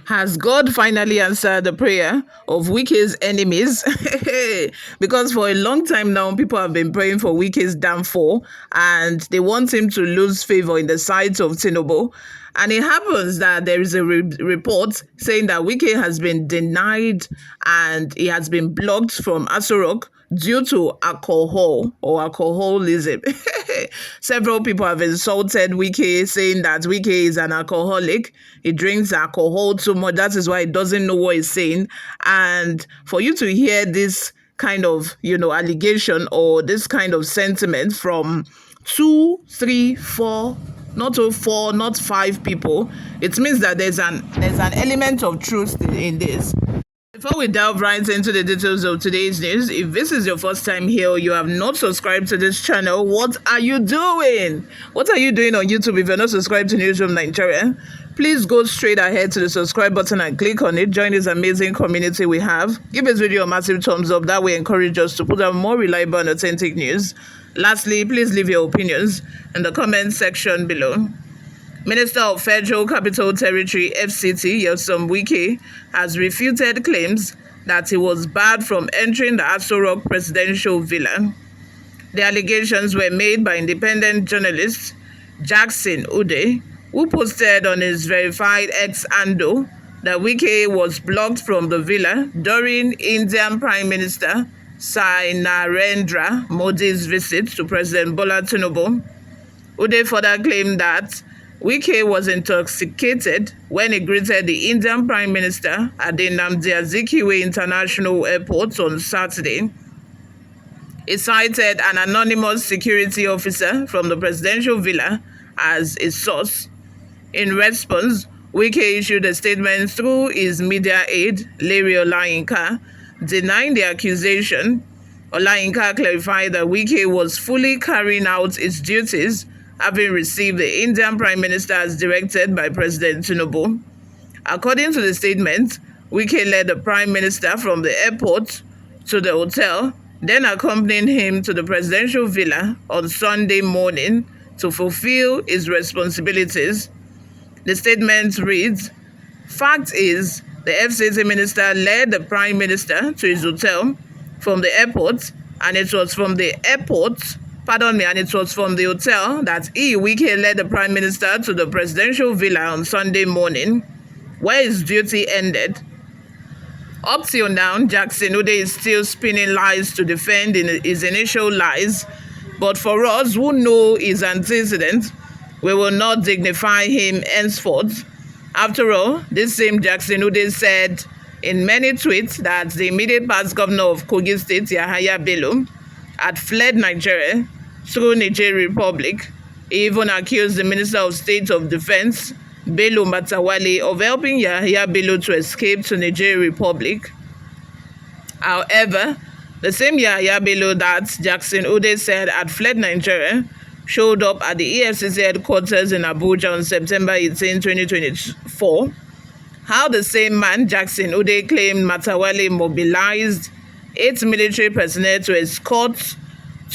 Has God finally answered the prayer of Wike's enemies? Because for a long time now, people have been praying for Wike's downfall and they want him to lose favor in the sight of Tinubu. And it happens that there is a report saying that Wike has been denied and he has been blocked from Aso Rock due to alcohol or alcoholism. Several people have insulted Wike, saying that Wike is an alcoholic. He drinks alcohol too much. That is why he doesn't know what he's saying. And for you to hear this kind of, allegation or this kind of sentiment from two, three, four, not four, not five people, it means that there's an element of truth in this. Before we delve right into the details of today's news, if this is your first time here or you have not subscribed to this channel, what are you doing? What are you doing on YouTube if you're not subscribed to Newsroom Nigeria? Please go straight ahead to the subscribe button and click on it. Join this amazing community we have. Give this video a massive thumbs up. That will encourage us to put out more reliable and authentic news. Lastly, please leave your opinions in the comment section below. Minister of Federal Capital Territory (FCT) Nyesom Wike has refuted claims that he was barred from entering the Aso Rock Presidential Villa. The allegations were made by independent journalist Jackson Ude, who posted on his verified X handle that Wike was blocked from the villa during Indian Prime Minister Narendra Modi's visit to President Bola Tinubu. Ude further claimed that Wike was intoxicated when he greeted the Indian Prime Minister at the Nnamdi Azikiwe International Airport on Saturday. He cited an anonymous security officer from the presidential villa as a source. In response, Wike issued a statement through his media aide, Larry Olayinka, denying the accusation. Olayinka clarified that Wike was fully carrying out his duties, having received the Indian Prime Minister as directed by President Tinubu. According to the statement, Wike led the Prime Minister from the airport to the hotel, then accompanying him to the presidential villa on Sunday morning to fulfill his responsibilities. The statement reads, "Fact is, the FCT minister led the Prime Minister to his hotel from the airport, and it was from the hotel that Wike led the Prime Minister to the presidential villa on Sunday morning, where his duty ended." Up till now, Jackson Ude is still spinning lies to defend his initial lies, but for us who know his antecedents, we will not dignify him henceforth. After all, this same Jackson Ude said in many tweets that the immediate past governor of Kogi State, Yahaya Bello, had fled Nigeria through Niger Republic. He even accused the Minister of State of Defense, Bello Matawale, of helping Yahaya Bello to escape to Niger Republic. However, the same Yahaya Bello that Jackson Ude said had fled Nigeria showed up at the EFCC headquarters in Abuja on September 18, 2024. How the same man, Jackson Ude, claimed Matawale mobilized 8 military personnel to escort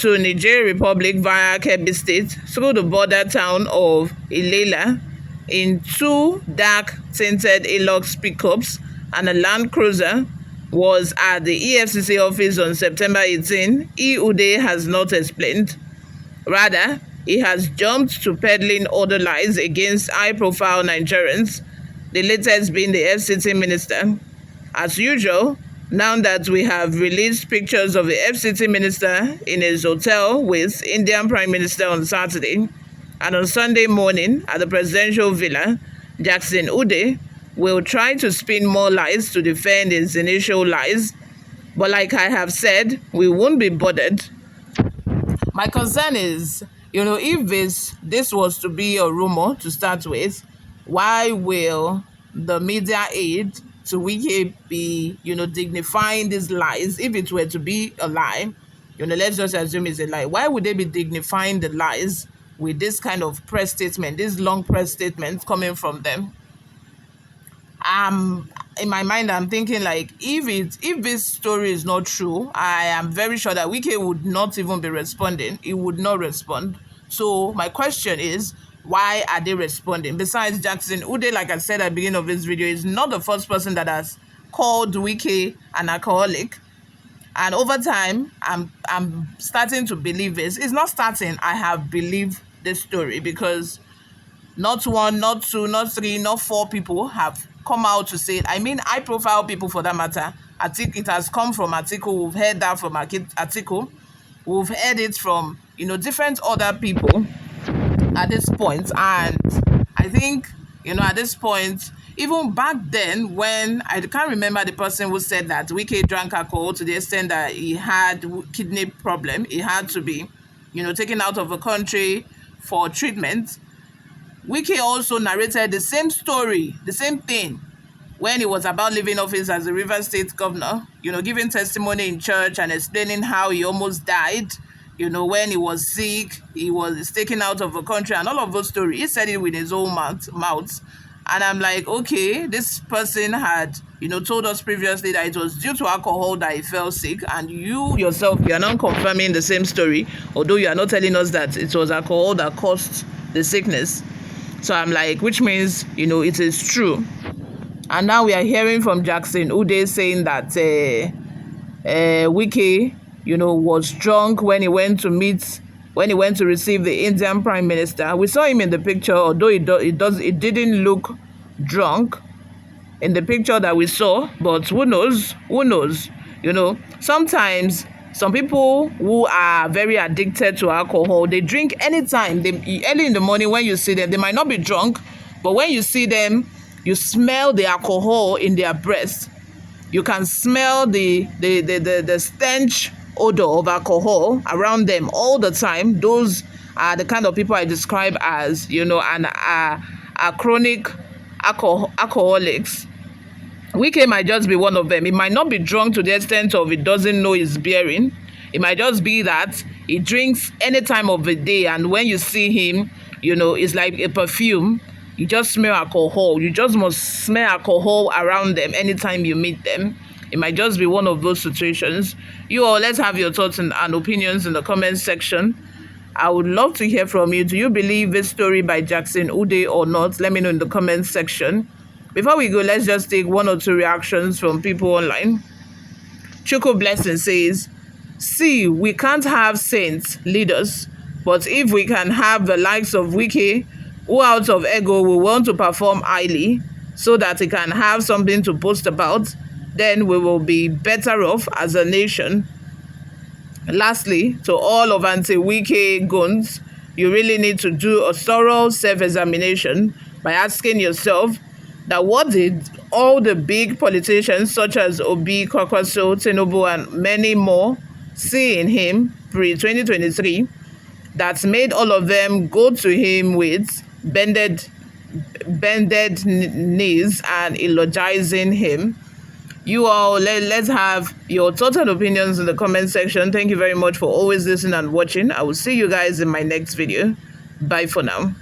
to Niger Republic via Kebbi State through the border town of Ilela in 2 dark tinted Hilux pickups and a Land Cruiser was at the EFCC office on September 18, Ude has not explained. Rather, he has jumped to peddling other lies against high-profile Nigerians, the latest being the FCT minister. As usual, now that we have released pictures of the FCT minister in his hotel with Indian Prime Minister on Saturday and on Sunday morning at the presidential villa, Jackson Ude will try to spin more lies to defend his initial lies. But like I have said, we won't be bothered. My concern is, if this was to be a rumor to start with, why will the media aid to Wike be, dignifying these lies? If it were to be a lie, let's just assume it's a lie. Why would they be dignifying the lies with this kind of press statement, this long press statement coming from them? In my mind, I'm thinking if this story is not true, I am very sure that Wike would not even be responding. He would not respond. So my question is, Why are they responding? Besides, Jackson Ude, like I said at the beginning of this video, is not the first person that has called Wike an alcoholic. And over time, I'm starting to believe this. It's not starting. I have believed this story because not one, not two, not three, not four people have come out to say it. I mean, high-profile people for that matter. I think it has come from Article. We've heard that from Article. We've heard it from, different other people at this point. And I think, at this point, even back then, when I can't remember the person who said that Wike drank alcohol to the extent that he had kidney problem, he had to be, taken out of the country for treatment. Wike also narrated the same story, the same thing, when he was about leaving office as the Rivers State governor, giving testimony in church and explaining how he almost died, when he was sick, he was taken out of the country and all of those stories. He said it with his own mouth. And I'm like, okay, this person had, told us previously that it was due to alcohol that he fell sick. And you yourself, you are not confirming the same story, although you are not telling us that it was alcohol that caused the sickness. So I'm like, which means, it is true. And now we are hearing from Jackson Ude saying that Wike, was drunk when he went to receive the Indian Prime Minister. We saw him in the picture, although it didn't look drunk in the picture that we saw, but who knows, sometimes some people who are very addicted to alcohol, they drink anytime. Early in the morning when you see them, they might not be drunk, but when you see them, you smell the alcohol in their breath. You can smell the stench odor of alcohol around them all the time. Those are the kind of people I describe as, chronic alcoholics. Wike might just be one of them. He might not be drunk to the extent of he doesn't know he's beering. It might just be that he drinks any time of the day, and when you see him, it's like a perfume. You just smell alcohol. You just must smell alcohol around them anytime you meet them. It might just be one of those situations. You all, let's have your thoughts and opinions in the comment section. I would love to hear from you. Do you believe this story by Jackson Ude or not? Let me know in the comment section. Before we go, let's just take one or two reactions from people online. Choco Blessing says, see, we can't have saints, leaders, but if we can have the likes of Wike, who out of ego will want to perform highly so that he can have something to boast about, then we will be better off as a nation. Lastly, to all of anti-Wike goons, you really need to do a thorough self-examination by asking yourself that what did all the big politicians such as Obi, Kwakwaso, Tinubu, and many more see in him pre-2023 that made all of them go to him with bended knees and eulogizing him. You all, let's have your thoughts and opinions in the comment section. Thank you very much for always listening and watching. I will see you guys in my next video. Bye for now.